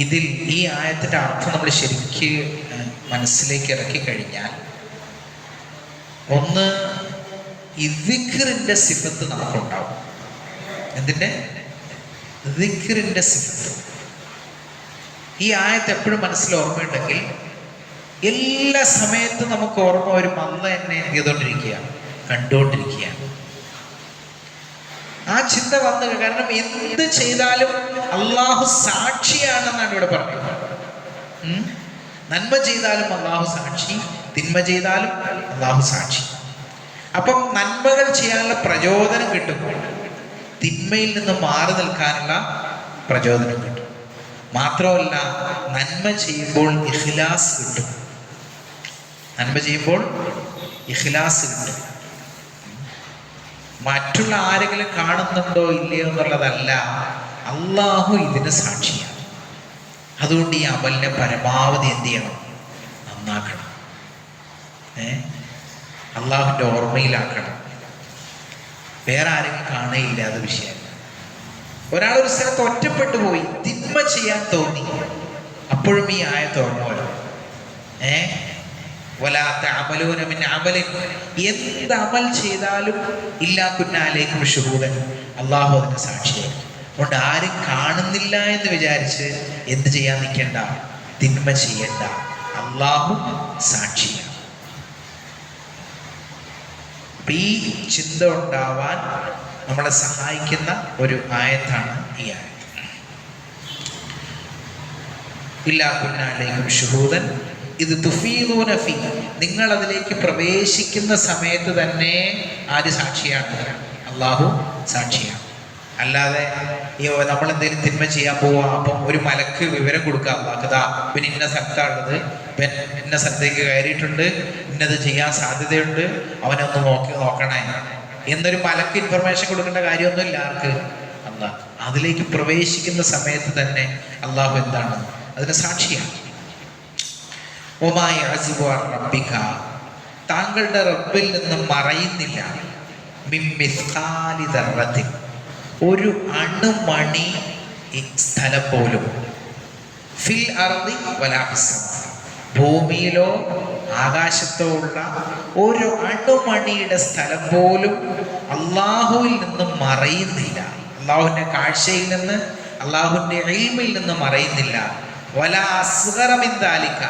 ഇതിൽ ഈ ആയത്തിൻ്റെ അർത്ഥം നമ്മൾ ശരിക്ക് മനസ്സിലേക്ക് ഇറക്കി കഴിഞ്ഞാൽ, ഒന്ന് ഈ ദിക്റിൻ്റെ സിഫത്ത് നമുക്കുണ്ടാവും. എന്തിൻ്റെ? ദിക്റിൻ്റെ സിഫത്ത്. ഈ ആയത്ത് എപ്പോഴും മനസ്സിൽ ഓർമ്മയുണ്ടെങ്കിൽ എല്ലാ സമയത്തും നമുക്ക് ഓർമ്മ വരും, അല്ല എന്നെ എന്ത് ചെയ്തുകൊണ്ടിരിക്കുകയാണ്, കണ്ടുകൊണ്ടിരിക്കുകയാണ്. ആ ചിന്ത വന്നു. കാരണം എന്ത് ചെയ്താലും അള്ളാഹു സാക്ഷിയാണെന്നാണ് ഇവിടെ പറഞ്ഞത്. നന്മ ചെയ്താലും അള്ളാഹു സാക്ഷി, തിന്മ ചെയ്താലും അള്ളാഹു സാക്ഷി. അപ്പം നന്മകൾ ചെയ്യാനുള്ള പ്രചോദനം കിട്ടും, തിന്മയിൽ നിന്ന് മാറി നിൽക്കാനുള്ള പ്രചോദനം കിട്ടും. മാത്രമല്ല, നന്മ ചെയ്യുമ്പോൾ ഇഖ്ലാസ് കിട്ടും. നന്മ ചെയ്യുമ്പോൾ ഇഖ്ലാസ് കിട്ടും. മറ്റുള്ള ആരെങ്കിലും കാണുന്നുണ്ടോ ഇല്ലയോ എന്നുള്ളതല്ല, അള്ളാഹു ഇതിന് സാക്ഷിയാണ്. അതുകൊണ്ട് ഈ അമലിനെ പരമാവധി എന്ത് ചെയ്യണം? നന്നാക്കണം. അള്ളാഹുവിൻ്റെ ഓർമ്മയിലാക്കണം. വേറെ ആരെങ്കിലും കാണുകയില്ല, അത് വിഷയമല്ല. ഒരാളൊരു സ്ഥലത്ത് ഒറ്റപ്പെട്ടു പോയി, തിന്മ ചെയ്യാൻ തോന്നി, അപ്പോഴും ഈ ആയത്ത് ഓർമ്മ വരും. എന്ത് അമൽ ചെയ്താലും ഇല്ലാ കുന്നാലേക്കും ഷുഹൂദൻ, അള്ളാഹു അതിന് സാക്ഷിയായി. അതുകൊണ്ട് ആരും കാണുന്നില്ല എന്ന് വിചാരിച്ച് എന്ത് ചെയ്യാൻ നിൽക്കണ്ട, തിന്മ ചെയ്യണ്ട, അള്ളാഹു സാക്ഷിയാണ്. അപ്പൊ ഈ ചിന്ത ഉണ്ടാവാൻ നമ്മളെ സഹായിക്കുന്ന ഒരു ആയത്താണ് ഈ ആയത്ത്. ഇല്ലാ കുന്നാലേക്കും ഷുഹൂദൻ ഇത് തുഫീദൂന ഫീ, നിങ്ങൾ അതിലേക്ക് പ്രവേശിക്കുന്ന സമയത്ത് തന്നെ ആര് സാക്ഷിയാണ്? അള്ളാഹു സാക്ഷിയാണ്. അല്ലാതെ നമ്മൾ എന്തെങ്കിലും തിന്മ ചെയ്യാൻ പോവാ, അപ്പം ഒരു മലക്ക് വിവരം കൊടുക്കുക, അള്ളാഹ്താ പിന്നെ ഇന്ന സ്ഥലത്താണുള്ളത്, ഇന്ന സ്ഥലത്തേക്ക് കയറിയിട്ടുണ്ട്, ഇന്നത് ചെയ്യാൻ സാധ്യതയുണ്ട്, അവനൊന്ന് നോക്കണേ എന്നൊരു മലക്ക് ഇൻഫർമേഷൻ കൊടുക്കേണ്ട കാര്യമൊന്നുമില്ല. ആർക്ക്? അള്ളാഹ്. അതിലേക്ക് പ്രവേശിക്കുന്ന സമയത്ത് തന്നെ അള്ളാഹു എന്താണ്? അതിന് സാക്ഷിയാണ്. താങ്കളുടെ റബ്ബിൽ നിന്നും മറയുന്നില്ല, ഒരു അണുമണി സ്ഥലം പോലും, ഫിൽ അർദി വലാ ഫിസ്സമാ, ഭൂമിയിലോ ആകാശത്തോ ഉള്ള ഒരു അണുമണിയുടെ സ്ഥലം പോലും അള്ളാഹുവിൽ നിന്നും മറയുന്നില്ല. അള്ളാഹുവിൻ്റെ കാഴ്ചയിൽ നിന്ന്, അള്ളാഹുവിൻ്റെ ഇൽമിൽ നിന്ന് മറയുന്നില്ല. വലാ അസ്ഗറ മിൻ ദാലിക,